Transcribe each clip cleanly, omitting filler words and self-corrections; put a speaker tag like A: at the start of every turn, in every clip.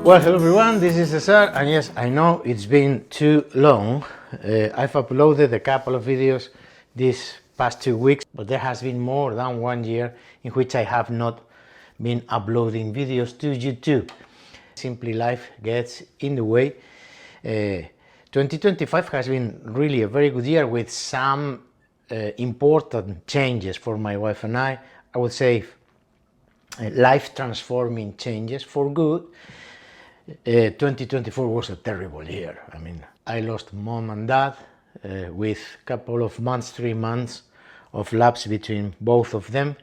A: Well, hello everyone, this is Cesar, and yes, I know it's been too long. I've uploaded a couple of videos these past 2 weeks, but there has been more than 1 year in which I have not been uploading videos to YouTube. Simply life gets in the way. 2025 has been really a very good year with some important changes for my wife and I would say life transforming changes for good. 2024 was a terrible year. I mean, I lost mom and dad with a couple of months, 3 months of lapse between both of them.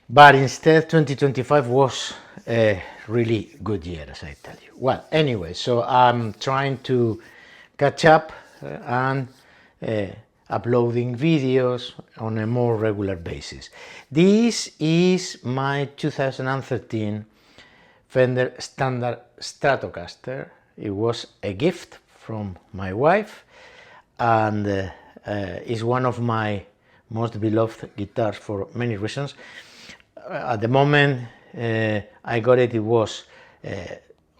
A: But instead, 2025 was a really good year, as I tell you. Well, anyway, so I'm trying to catch up and uploading videos on a more regular basis. This is my 2013 Fender Standard Stratocaster. It was a gift from my wife and is one of my most beloved guitars for many reasons. At the moment I got it, it was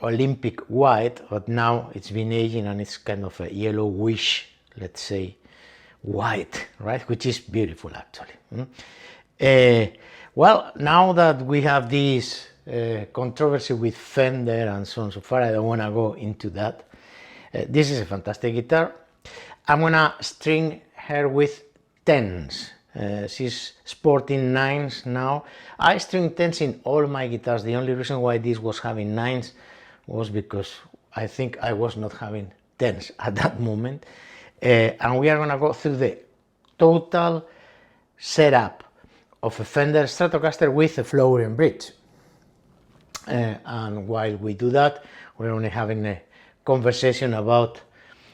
A: Olympic white, but now it's been aging and it's kind of a yellowish, let's say, white, right? Which is beautiful actually. Well, now that we have this controversy with Fender and so on and so forth, I don't want to go into that. This is a fantastic guitar. I'm gonna string her with 10s. She's sporting 9s now. I string 10s in all my guitars. The only reason why this was having 9s was because I think I was not having 10s at that moment. And we are gonna go through the total setup of a Fender Stratocaster with a flooring bridge. And while we do that, we're only having a conversation about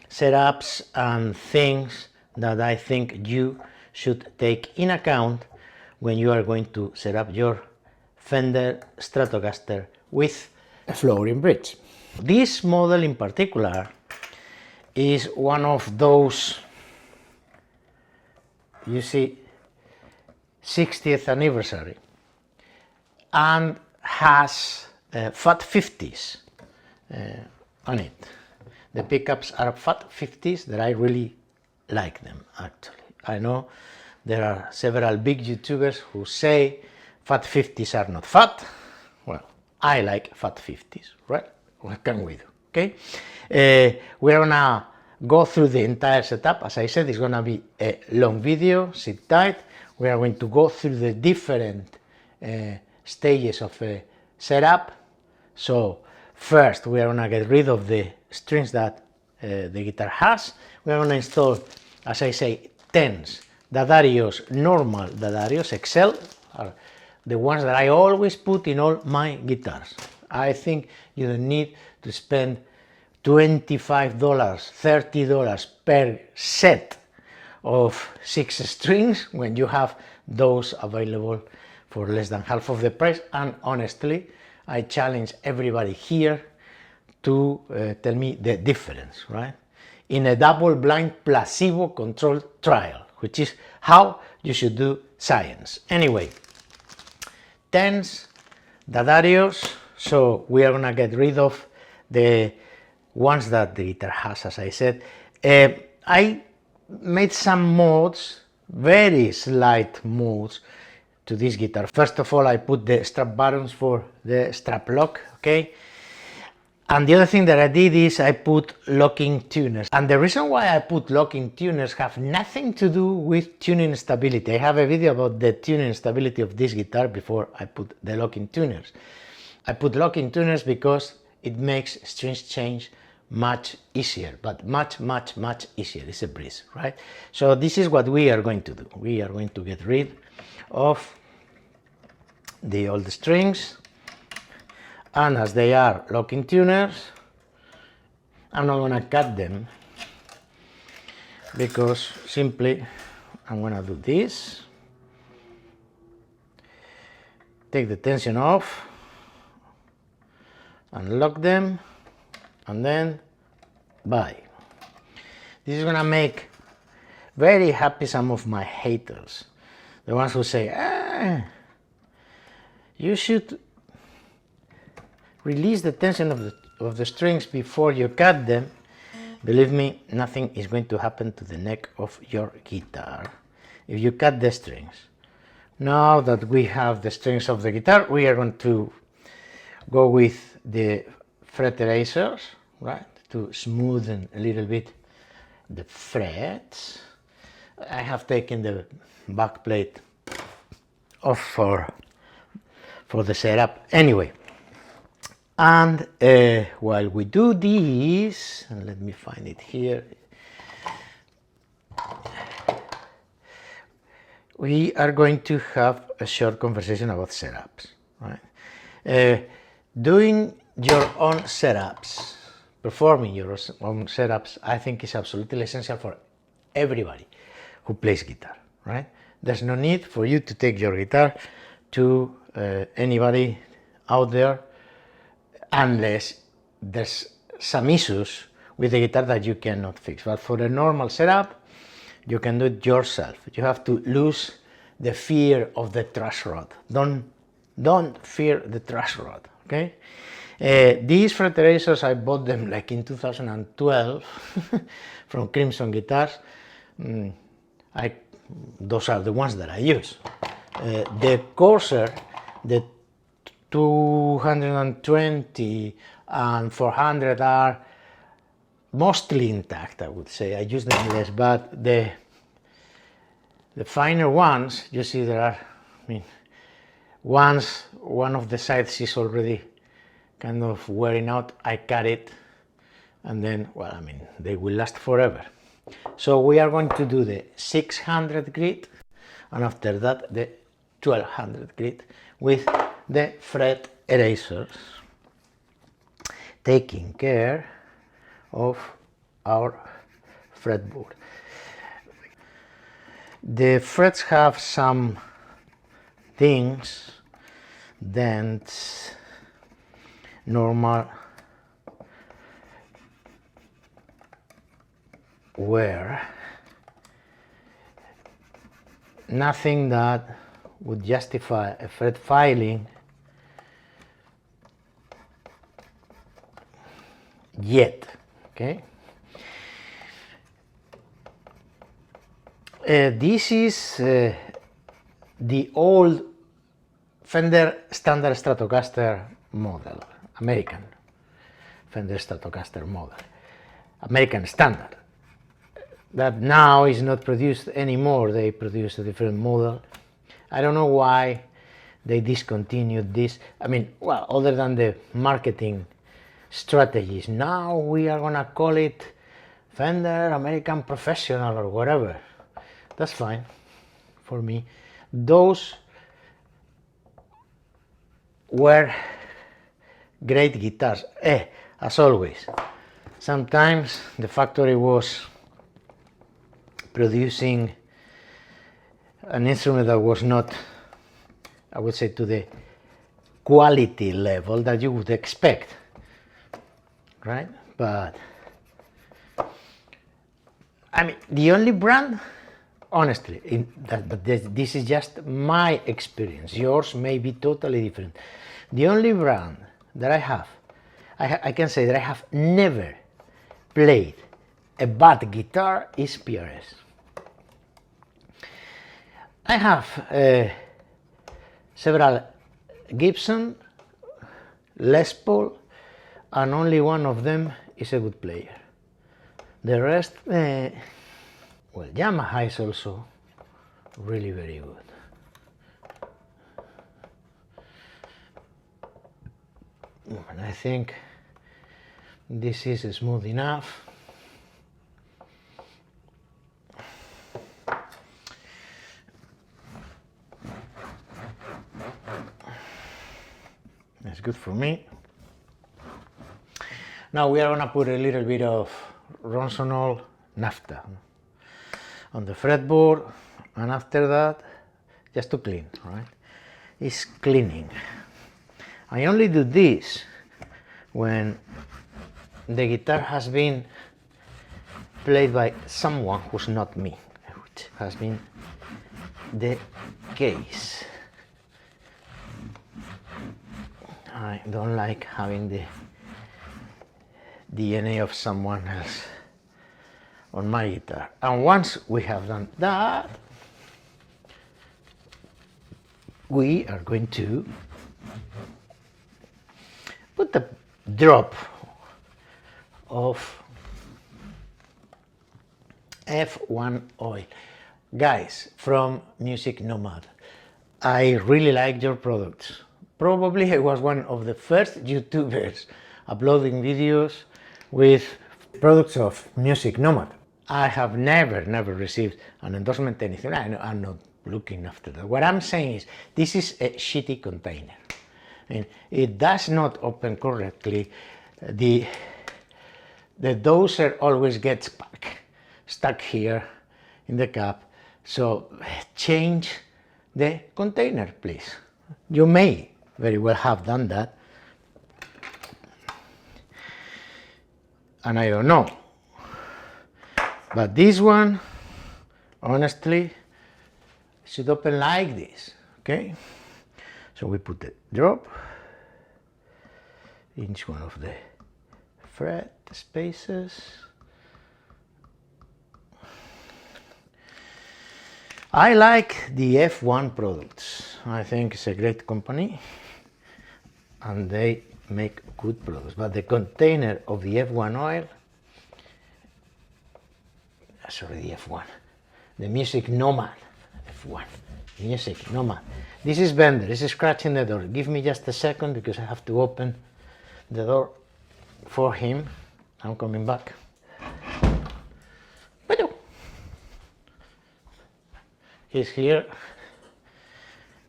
A: setups and things that I think you should take in account when you are going to set up your Fender Stratocaster with a flooring bridge. This model in particular is one of those, you see, 60th anniversary, and has fat 50s on it. The pickups are fat 50s that I really like them actually. I know there are several big YouTubers who say fat 50s are not fat. Well, I like fat 50s, right? What can we do, okay? We're gonna go through the entire setup. As I said, it's gonna be a long video, sit tight. We are going to go through the different stages of a setup. So first we are going to get rid of the strings that the guitar has. We are going to install, as I say, 10s, Dadarios, normal Dadarios, XL, are the ones that I always put in all my guitars. I think you don't need to spend $25, $30 per set of 6 strings when you have those available for less than half of the price. And honestly, I challenge everybody here to tell me the difference, right? In a double-blind placebo-controlled trial, which is how you should do science. Anyway, 10s, Dadarios, so we are gonna get rid of the ones that the guitar has, as I said. I made some mods, very slight mods to this guitar. First of all, I put the strap buttons for the strap lock, okay? And the other thing that I did is I put locking tuners. And the reason why I put locking tuners have nothing to do with tuning stability. I have a video about the tuning stability of this guitar before I put the locking tuners. I put locking tuners because it makes strings change much easier, but much easier. It's a breeze, right? So this is what we are going to do. We are going to get rid of the old strings, and as they are locking tuners, I'm not going to cut them because simply I'm going to do this, take the tension off, unlock them, and then bye. This is gonna make very happy some of my haters, the ones who say, you should release the tension of the strings before you cut them, believe me, nothing is going to happen to the neck of your guitar if you cut the strings. Now that we have the strings of the guitar, we are going to go with the fret erasers, right, to smoothen a little bit the frets. I have taken the back plate off for the setup anyway. And while we do this, and let me find it here, we are going to have a short conversation about setups, right? Doing your own setups, performing your own setups, I think is absolutely essential for everybody who plays guitar, right? There's no need for you to take your guitar to anybody out there unless there's some issues with the guitar that you cannot fix. But for a normal setup, you can do it yourself. You have to lose the fear of the trash rod. Don't fear the trash rod, okay? These fret erasers, I bought them like in 2012 from Crimson Guitars. Those are the ones that I use. The Corsair, the 220 and 400 are mostly intact, I would say. I use them less, but the finer ones, you see there are, once one of the sides is already kind of wearing out, I cut it, and then, well, they will last forever. So we are going to do the 600 grit, and after that the 1200 grit with the fret erasers, taking care of our fretboard. The frets have some dings, dents, normal wear, nothing that would justify a fret filing yet, okay? This is the old Fender Standard Stratocaster model, American Fender Stratocaster model, American Standard, that now is not produced anymore. They produce a different model. I don't know why they discontinued this. Well, other than the marketing strategies, now we are gonna call it Fender American Professional or whatever. That's fine for me. Those were great guitars. As always, sometimes the factory was producing an instrument that was not, I would say, to the quality level that you would expect, right? But the only brand, honestly, but this is just my experience, yours may be totally different. The only brand that I have, I can say that I have never played a bad guitar is PRS. I have several Gibson, Les Paul, and only one of them is a good player. The rest, well, Yamaha is also really very good. And I think this is smooth enough. That's good for me. Now we are going to put a little bit of Ronsonol naphtha on the fretboard, and after that, just to clean, right? It's cleaning. I only do this when the guitar has been played by someone who's not me, which has been the case. I don't like having the DNA of someone else on my guitar. And once we have done that, we are going to put a drop of F1 oil. Guys from Music Nomad, I really like your products. Probably I was one of the first YouTubers uploading videos with products of Music Nomad. I have never received an endorsement, anything. I'm not looking after that. What I'm saying is, this is a shitty container. I mean, it does not open correctly. The doser always gets stuck here in the cap. So change the container, please. You may very well have done that, and I don't know. But this one, honestly, should open like this, okay? So we put the drop in each one of the fret spaces. I like the F1 products. I think it's a great company and they make good products. But the container of the F1 oil, sorry, the F1, the Music Nomad F1, Music Nomad. This is Fender, this is scratching the door. Give me just a second because I have to open the door for him. I'm coming back. He's here.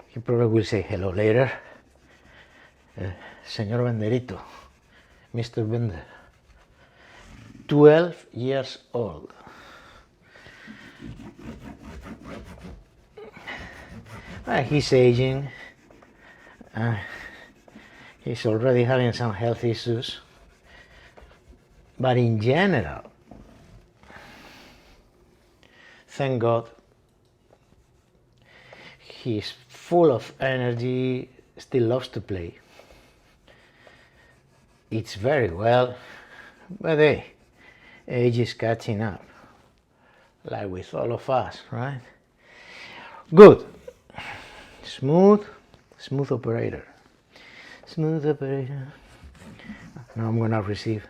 A: He probably will say hello later. Señor Benderito, Mr. Bender, 12 years old. He's aging. He's already having some health issues. But in general, thank God, he's full of energy, still loves to play. Eats very well, but hey, age is catching up, like with all of us, right? Good. Smooth operator. Smooth operator. Now I'm gonna receive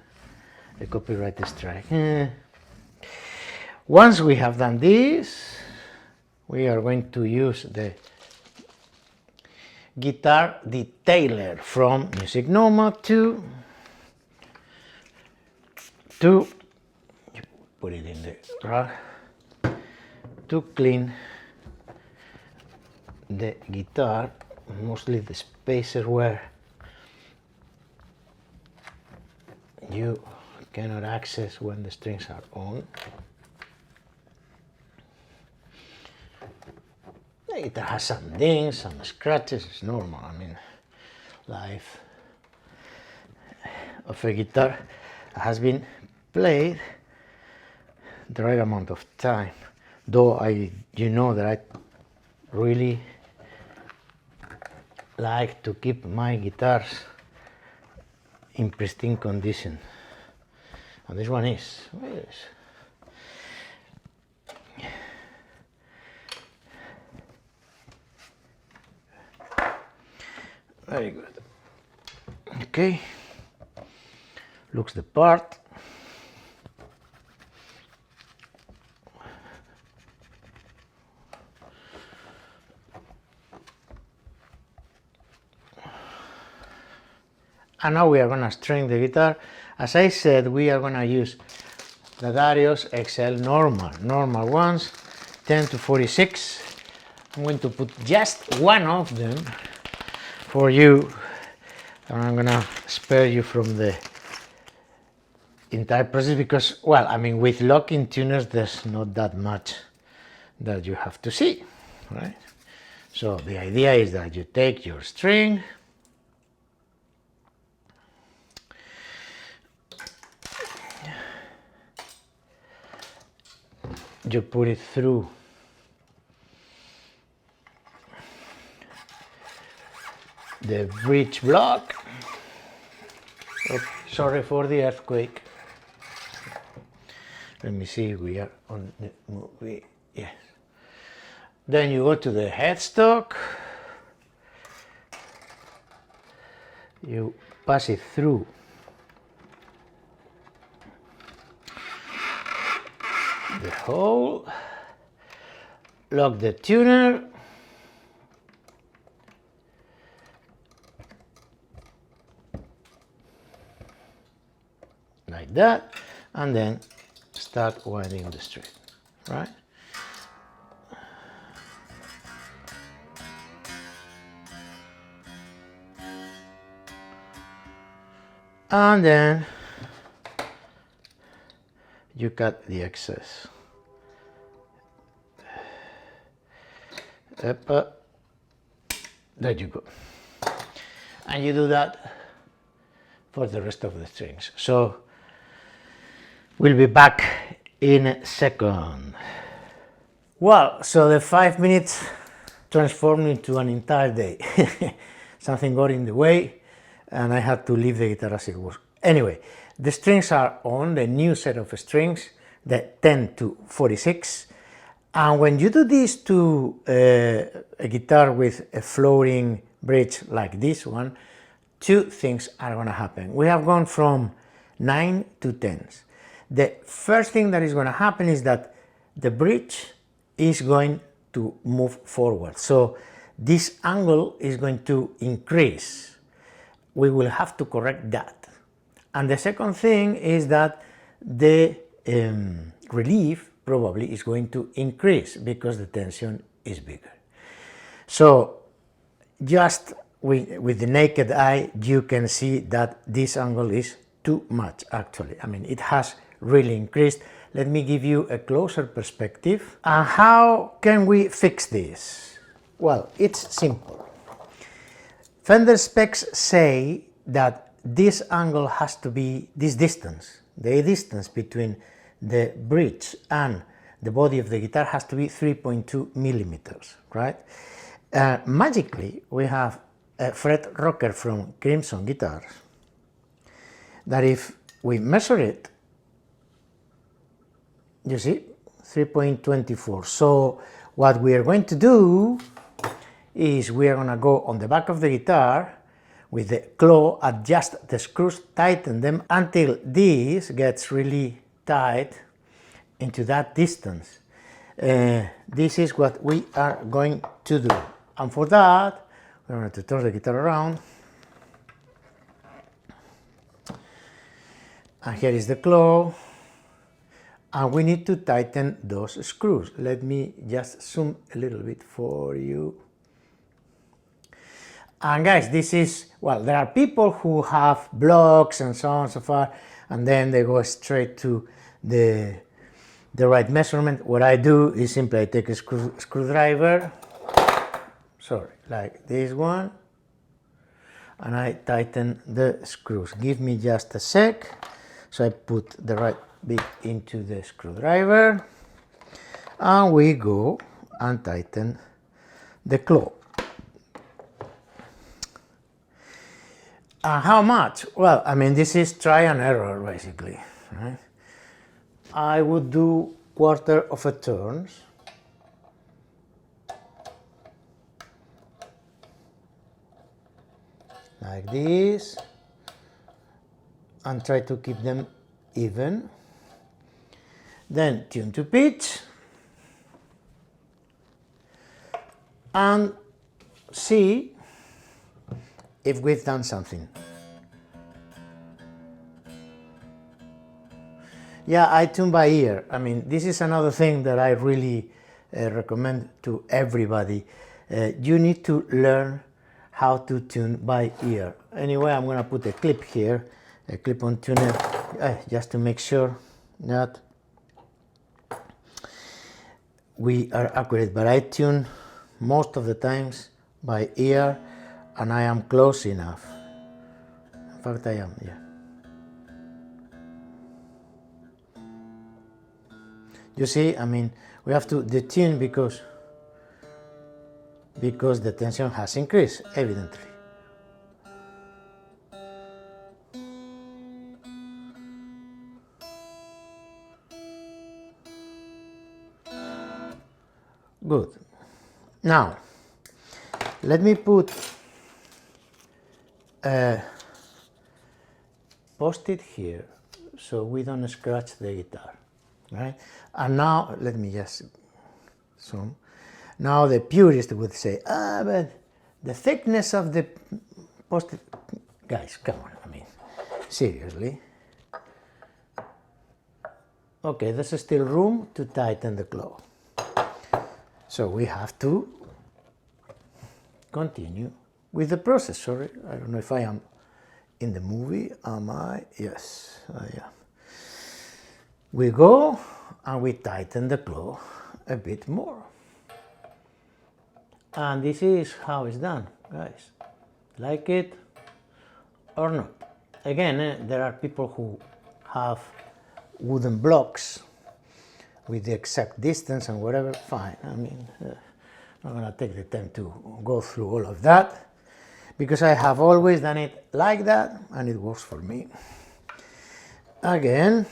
A: a copyright strike. Once we have done this, we are going to use the guitar detailer from Music Nomad to put it in the rack to clean the guitar, mostly the spacer where you cannot access when the strings are on. The guitar has some dings, some scratches, it's normal. I mean, life of a guitar has been played the right amount of time. Though you know that I really like to keep my guitars in pristine condition. And this one is. Very good. Okay. Looks the part. And now we are going to string the guitar. As I said, we are going to use the Darius XL normal ones, 10 to 46. I'm going to put just one of them for you, and I'm going to spare you from the entire process because, well, I mean, with locking tuners, there's not that much that you have to see, right? So the idea is that you take your string, you put it through the bridge block. Oh, sorry for the earthquake. Let me see, we are on the movie. Yes. Then you go to the headstock. You pass it through the hole, lock the tuner, like that, and then start winding the string, right? And then you cut the excess. There you go. And you do that for the rest of the strings. So we'll be back in a second. Well, so the 5 minutes transformed into an entire day. Something got in the way and I had to leave the guitar as it was. Anyway, the strings are on the new set of strings, the 10 to 46. And when you do this to a guitar with a floating bridge like this one, two things are going to happen. We have gone from 9 to 10s. The first thing that is going to happen is that the bridge is going to move forward. So this angle is going to increase. We will have to correct that. And the second thing is that the relief probably is going to increase because the tension is bigger. So just with the naked eye, you can see that this angle is too much actually. I mean, it has really increased. Let me give you a closer perspective. And how can we fix this? Well, it's simple. Fender specs say that this angle has to be this distance. The distance between the bridge and the body of the guitar has to be 3.2 millimeters, right? Magically, we have a fret rocker from Crimson Guitars that if we measure it, you see, 3.24. So what we are going to do is we are going to go on the back of the guitar with the claw, adjust the screws, tighten them until this gets really tight into that distance. This is what we are going to do. And for that, we're going to turn the guitar around. And here is the claw. And we need to tighten those screws. Let me just zoom a little bit for you. And guys, this is, well, there are people who have blocks and so on and so forth, and then they go straight to the right measurement. What I do is simply I take a screwdriver, sorry, like this one, and I tighten the screws. Give me just a sec. So I put the right bit into the screwdriver, and we go and tighten the claw. How much? Well, I mean, this is try and error basically, right? I would do 1/4 of a turn. Like this, and try to keep them even. Then tune to pitch and see if we've done something. Yeah, I tune by ear. I mean, this is another thing that I really recommend to everybody. You need to learn how to tune by ear. Anyway, I'm going to put a clip here, a clip-on tuner, just to make sure that we are accurate. But I tune most of the times by ear, and I am close enough. In fact, I am, yeah. You see, I mean, we have to detune because the tension has increased, evidently, Good. Now, let me put a post-it here so we don't scratch the guitar, right? And now, let me just zoom. Now the purist would say, but the thickness of the post-it, guys, come on, I mean, seriously. Okay, there's still room to tighten the claw. So we have to continue with the process. Sorry, I don't know if I am in the movie. Am I? Yes, I am. We go and we tighten the claw a bit more. And this is how it's done, guys. Like it or not. Again, there are people who have wooden blocks with the exact distance and whatever, fine. I mean, I'm not gonna take the time to go through all of that because I have always done it like that and it works for me. Again,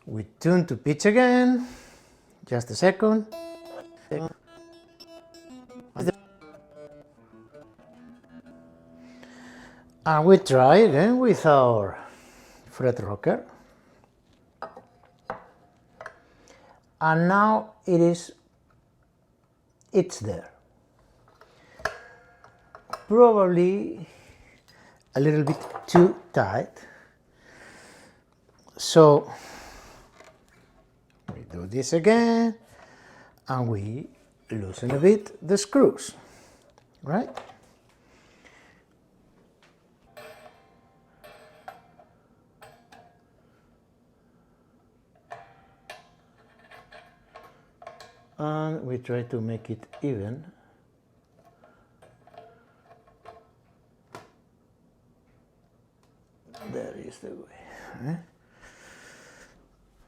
A: we tune to pitch again, just a second. And we try again with our fret rocker. And now it's there. Probably a little bit too tight. So we do this again and we loosen a bit the screws, right? And we try to make it even. There is the way.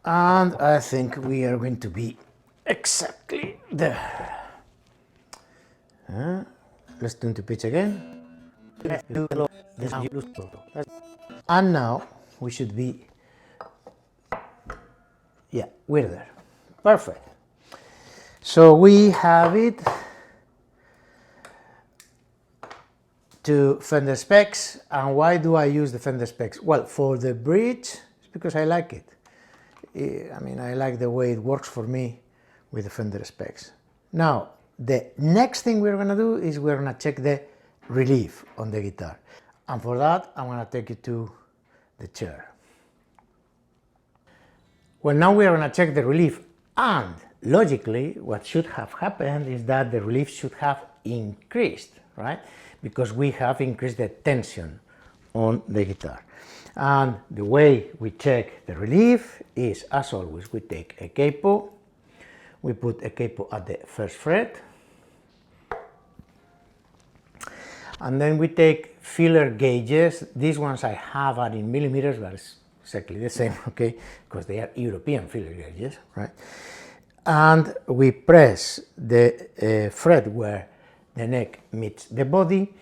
A: And I think we are going to be exactly there. Let's tune to pitch again. And now we should be, yeah, we're there. Perfect. So we have it to Fender specs. And why do I use the Fender specs? Well, for the bridge, it's because I like it. I mean, I like the way it works for me with the Fender specs. Now, the next thing we're gonna do is we're gonna check the relief on the guitar. And for that, I'm gonna take you to the chair. Well, now we are gonna check the relief, and logically, what should have happened is that the relief should have increased, right? Because we have increased the tension on the guitar. And the way we check the relief is, as always, we take a capo, we put a capo at the first fret, and then we take feeler gauges. These ones I have are in millimeters, but it's exactly the same, okay? Because they are European feeler gauges, right? And we press the fret where the neck meets the body,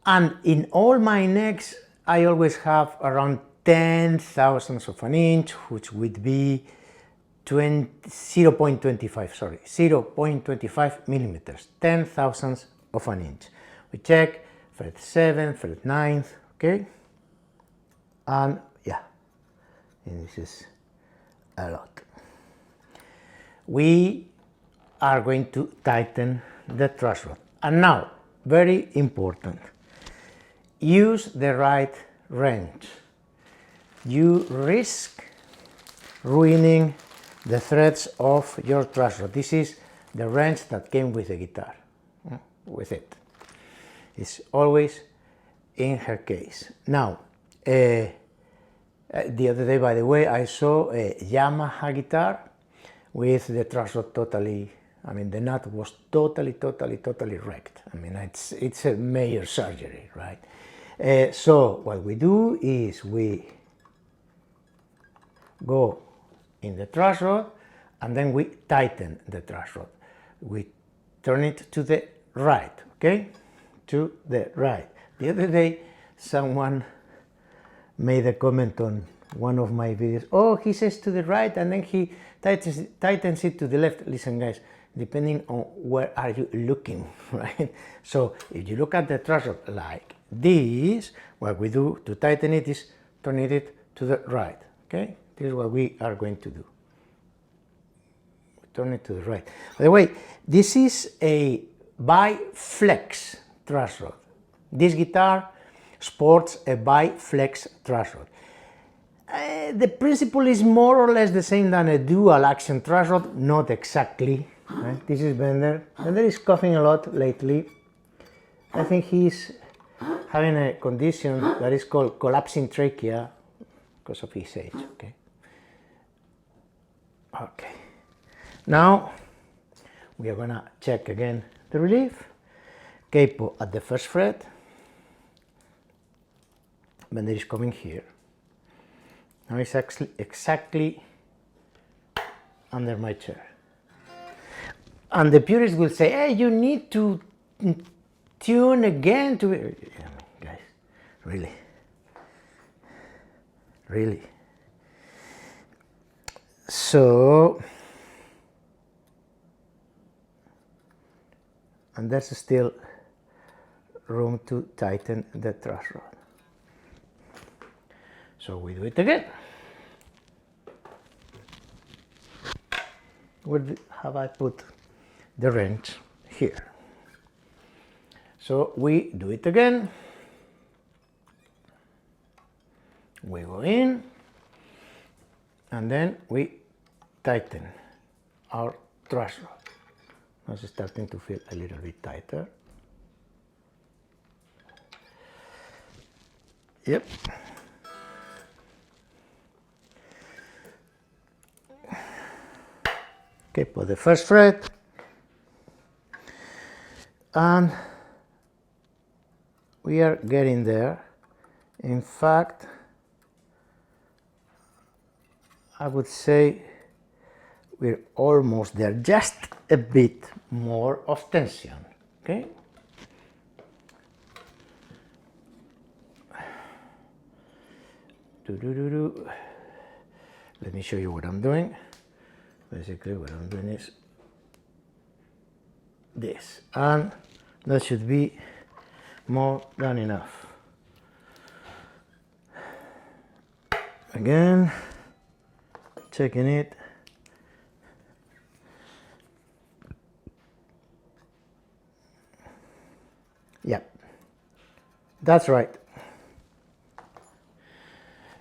A: and in all my necks I always have around 10 thousandths of an inch, which would be 0.25 millimeters, 10 thousandths of an inch. We check fret 7, fret 9, okay? And yeah, and this is a lot. We are going to tighten the truss rod. And now, very important, use the right wrench. You risk ruining the threads of your truss rod. This is the wrench that came with the guitar, with it. It's always in her case. Now, the other day, by the way, I saw a Yamaha guitar with the truss rod totally, I mean, the nut was totally wrecked. I mean, it's a major surgery, right? So what we do is we go in the truss rod and then we tighten the truss rod. We turn it to the right, okay? To the right. The other day, someone made a comment on one of my videos. Oh, he says to the right, and then he tightens it to the left. Listen guys, depending on where are you looking, right? So if you look at the truss rod like this, what we do to tighten it is turn it to the right, okay? This is what we are going to do. Turn it to the right. By the way, this is a bi-flex truss rod. This guitar sports a bi-flex truss rod. The principle is more or less the same than a dual action truss rod, not exactly. Right? This is Fender. Fender is coughing a lot lately. I think he's having a condition that is called collapsing trachea because of his age. Okay. Okay. Now we are gonna check again the relief. Capo at the first fret. Fender is coming here. Now it's actually exactly under my chair. And the purist will say, hey, you need to tune again to it. Guys, really? Really? So, and there's still room to tighten the truss rod. So we do it again. Where have I put the wrench? Here. So we do it again. We go in and then we tighten our truss rod. Now it's starting to feel a little bit tighter. Yep. Okay, put the first fret, and we are getting there. In fact, I would say we're almost there, just a bit more of tension, okay? Let me show you what I'm doing. Basically what I'm doing is this, and that should be more than enough. Again, checking it. Yep, that's right.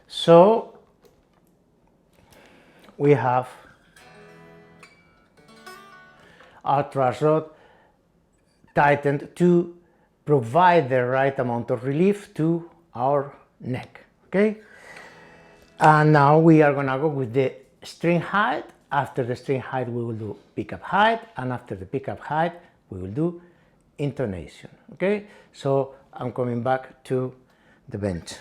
A: So we have our truss rod tightened to provide the right amount of relief to our neck, okay? And now we are gonna go with the string height. After the string height we will do pickup height, and after the pickup height we will do intonation, okay? So I'm coming back to the bench.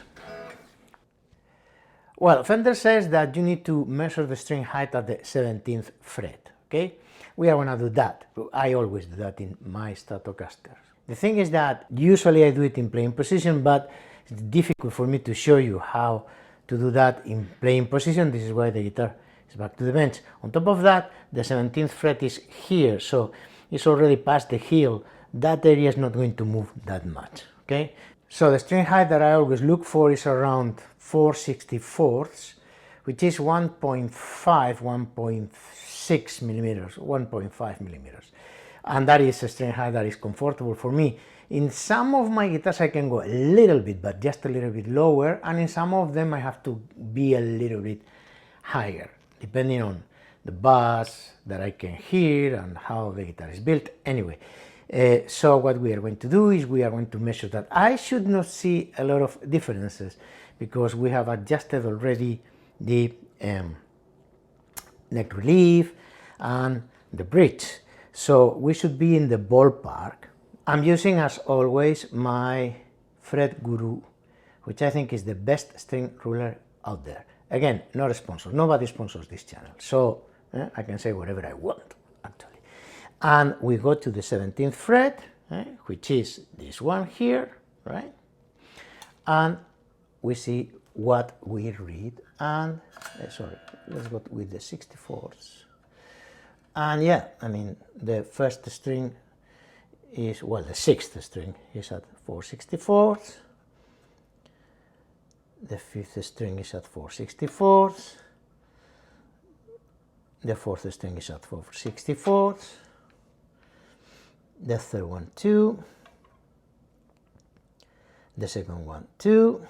A: Well, Fender says that you need to measure the string height at the 17th fret, okay? We are gonna do that. I always do that in my Stratocasters. The thing is that usually I do it in playing position, but it's difficult for me to show you how to do that in playing position. This is why the guitar is back to the bench. On top of that, the 17th fret is here, so it's already past the heel. That area is not going to move that much, okay? So the string height that I always look for is around 4/64, which is 1.6 millimeters, 1.5 millimeters. And that is a string height that is comfortable for me. In some of my guitars I can go a little bit, but just a little bit lower, and in some of them I have to be a little bit higher, depending on the bass that I can hear and how the guitar is built. Anyway, so what we are going to do is we are going to measure that. I should not see a lot of differences because we have adjusted already the neck relief and the bridge. So we should be in the ballpark. I'm using, as always, my Fret Guru, which I think is the best string ruler out there. Again, not a sponsor. Nobody sponsors this channel. So I can say whatever I want, actually. And we go to the 17th fret, which is this one here, right? And we see what we read, and sorry, let's go with the 64ths. And yeah, I mean, the first string is, well, the sixth string is at 4/64, the fifth string is at 4/64, the fourth string is at 4/64, the third one 2, the second one 2,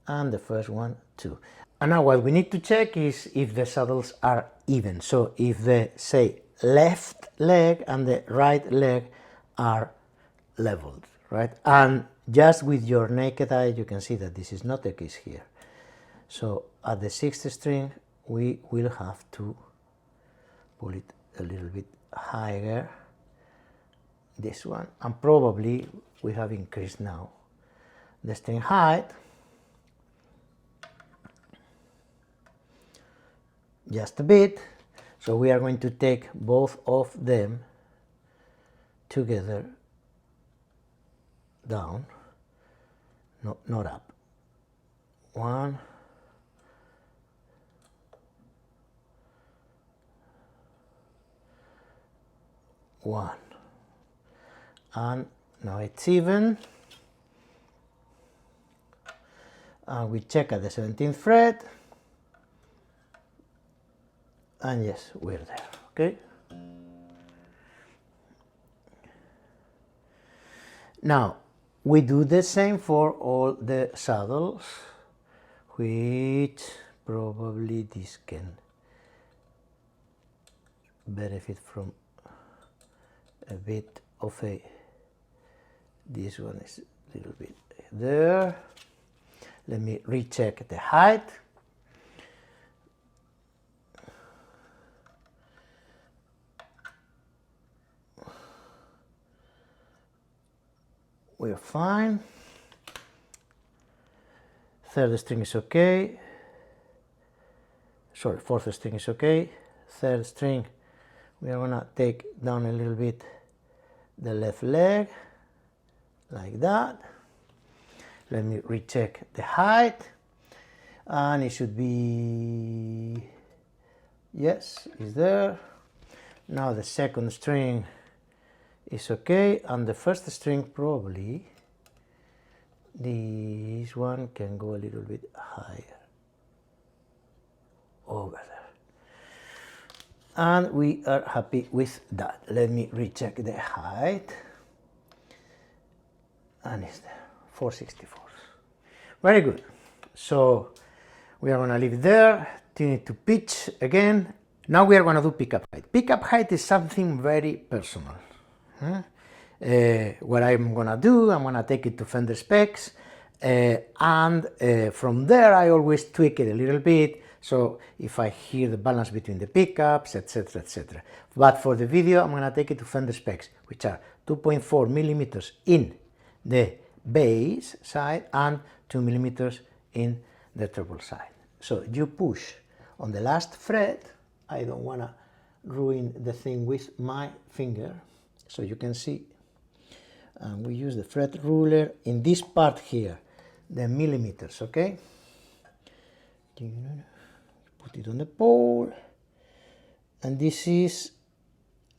A: and the first one 2. And now what we need to check is if the saddles are even. So if the, say, left leg and the right leg are leveled, right? And just with your naked eye you can see that this is not the case here. So at the sixth string we will have to pull it a little bit higher, this one, and probably we have increased now the string height just a bit. So we are going to take both of them together down, not up. 1, 1, and now it's even, and we check at the 17th fret, and yes, we're there, okay? Now, we do the same for all the saddles, which probably this can benefit from a bit of a, this one is a little bit there. Let me recheck the height. We're fine. Third string is okay. Sorry, fourth string is okay. Third string, we are gonna take down a little bit the left leg, like that. Let me recheck the height, and it should be, yes, it's there. Now the second string is okay, and the first string probably, this one can go a little bit higher, over there. And we are happy with that. Let me recheck the height, and it's there, 4/64. Very good. So we are gonna leave it there, tune it to pitch again. Now we are gonna do pickup height. Pickup height is something very personal. What I'm gonna do, I'm gonna take it to Fender specs, and from there I always tweak it a little bit, so if I hear the balance between the pickups, etc, etc. But for the video I'm gonna take it to Fender specs, which are 2.4 millimeters in the bass side and 2 millimeters in the treble side. So you push on the last fret. I don't wanna ruin the thing with my finger, so you can see, and we use the fret ruler in this part here, the millimeters, okay? Put it on the pole, and this is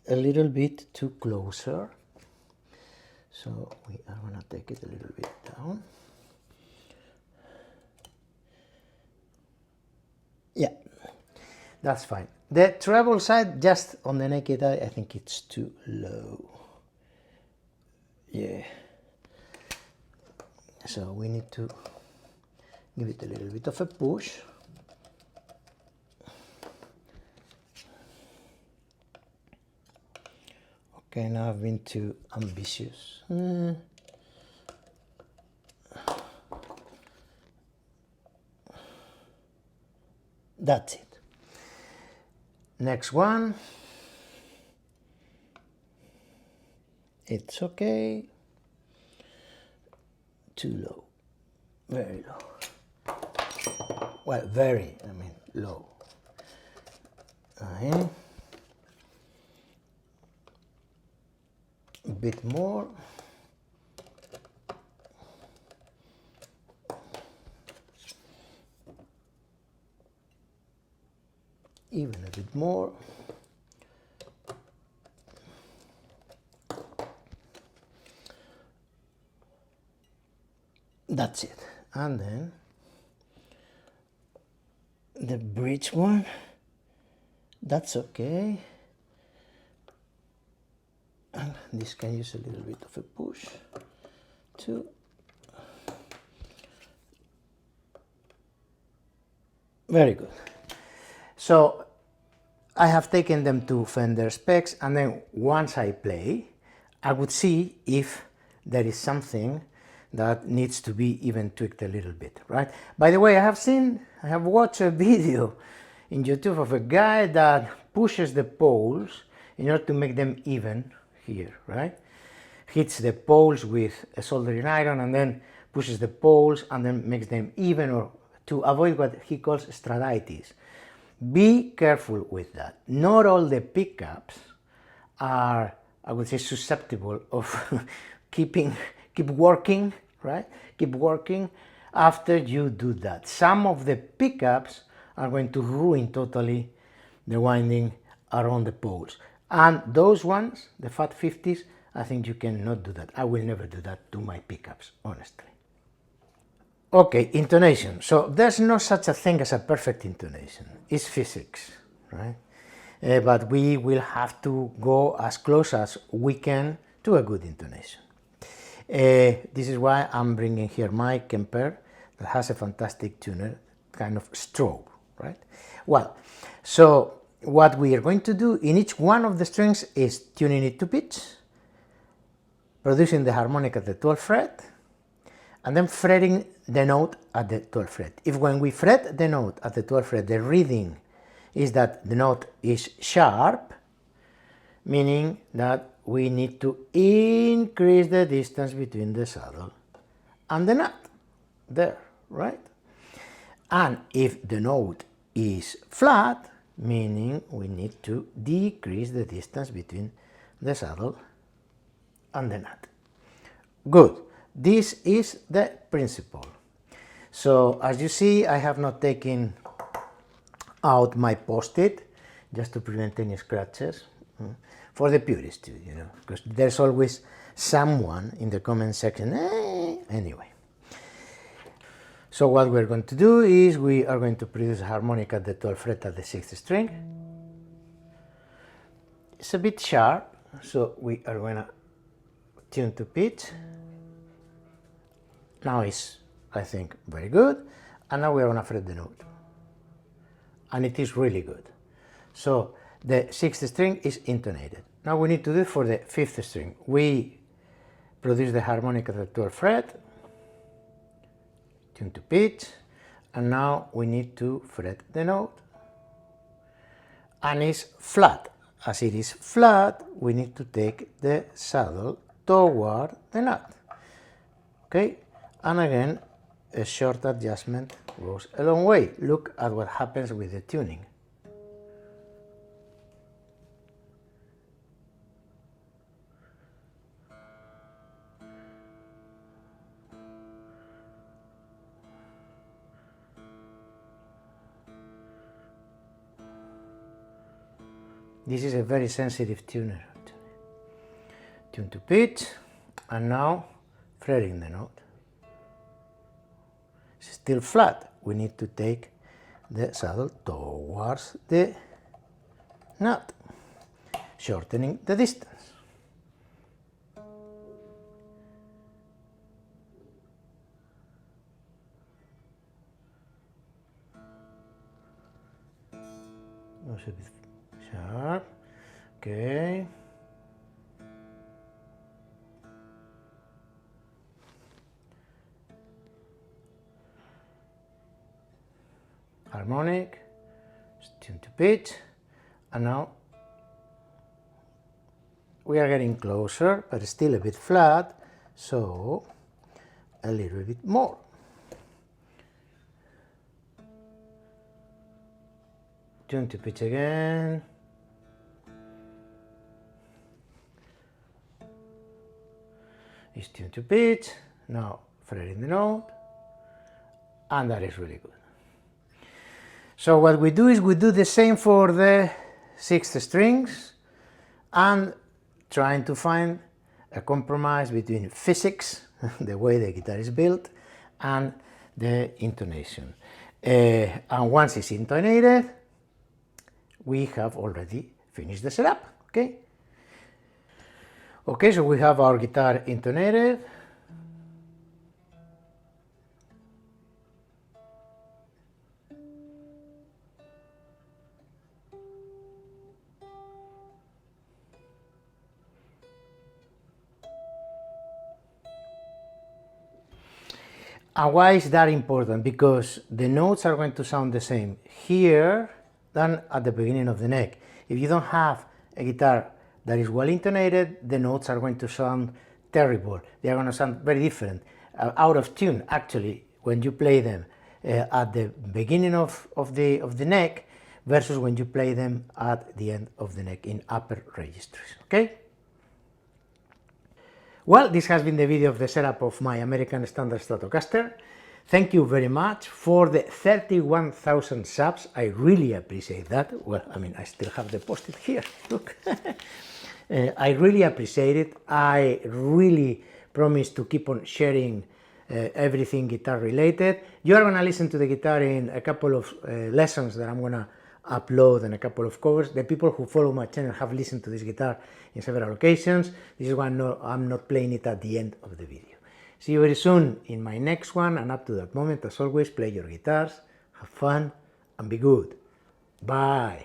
A: a little bit too closer, so we are gonna take it a little bit down. Yeah, that's fine. The treble side, just on the naked eye, I think it's too low. Yeah. So we need to give it a little bit of a push. Okay, now I've been too ambitious. That's it. Next one. It's okay. Too low. Very low. Well, very, I mean, low. A bit more. bit more. That's it. And then the bridge one, that's okay. And this can use a little bit of a push too. Very good. So I have taken them to Fender specs, and then once I play, I would see if there is something that needs to be even tweaked a little bit, right? By the way, I have watched a video in YouTube of a guy that pushes the poles in order to make them even here, right? Hits the poles with a soldering iron and then pushes the poles and then makes them even, or to avoid what he calls stratitis. Be careful with that. Not all the pickups are, I would say, susceptible of keep working, right? Keep working after you do that. Some of the pickups are going to ruin totally the winding around the poles. And those ones, the Fat 50s, I think you cannot do that. I will never do that to my pickups, honestly. Okay, intonation. So there's no such a thing as a perfect intonation. It's physics, right? But we will have to go as close as we can to a good intonation. This is why I'm bringing here my Kemper that has a fantastic tuner, kind of strobe, right? Well, so what we are going to do in each one of the strings is tuning it to pitch, producing the harmonic at the 12th fret, and then fretting the note at the 12th fret. If when we fret the note at the 12th fret, the reading is that the note is sharp, meaning that we need to increase the distance between the saddle and the nut, there, right? And if the note is flat, meaning we need to decrease the distance between the saddle and the nut. Good. This is the principle. So as you see, I have not taken out my post-it just to prevent any scratches. For the purists, you know, because there's always someone in the comment section. Anyway. So what we're going to do is we are going to produce a harmonic at the 12th fret at the 6th string. It's a bit sharp, so we are going to tune to pitch. Now it's, I think, very good. And now we're going to fret the note. And it is really good. So the 6th string is intonated. Now we need to do it for the 5th string. We produce the harmonic at the 12th fret, tune to pitch, and now we need to fret the note. And it's flat. As it is flat, we need to take the saddle toward the nut. Okay? And again, a short adjustment goes a long way. Look at what happens with the tuning. This is a very sensitive tuner. Tune to pitch, and now fretting the note. It's still flat. We need to take the saddle towards the nut, shortening the distance. Goes a bit sharp. Okay. Harmonic, tune to pitch, and now we are getting closer, but still a bit flat, so a little bit more. Tune to pitch again. It's tuned to pitch, now fretting the note, and that is really good. So what we do is we do the same for the 6 strings and trying to find a compromise between physics, the way the guitar is built, and the intonation. And once it's intonated, we have already finished the setup, okay? Okay, so we have our guitar intonated. And why is that important? Because the notes are going to sound the same here than at the beginning of the neck. If you don't have a guitar that is well intonated, the notes are going to sound terrible. They are going to sound very different, out of tune actually, when you play them at the beginning of the neck versus when you play them at the end of the neck in upper registers, okay? Well, this has been the video of the setup of my American Standard Stratocaster. Thank you very much for the 31,000 subs. I really appreciate that. Well, I mean, I still have the post-it here, look. I really appreciate it. I really promise to keep on sharing everything guitar related. You are going to listen to the guitar in a couple of lessons that I'm going to upload and a couple of covers. The people who follow my channel have listened to this guitar in several occasions. This is why I'm not playing it at the end of the video. See you very soon in my next one, and up to that moment, as always, play your guitars, have fun, and be good. Bye.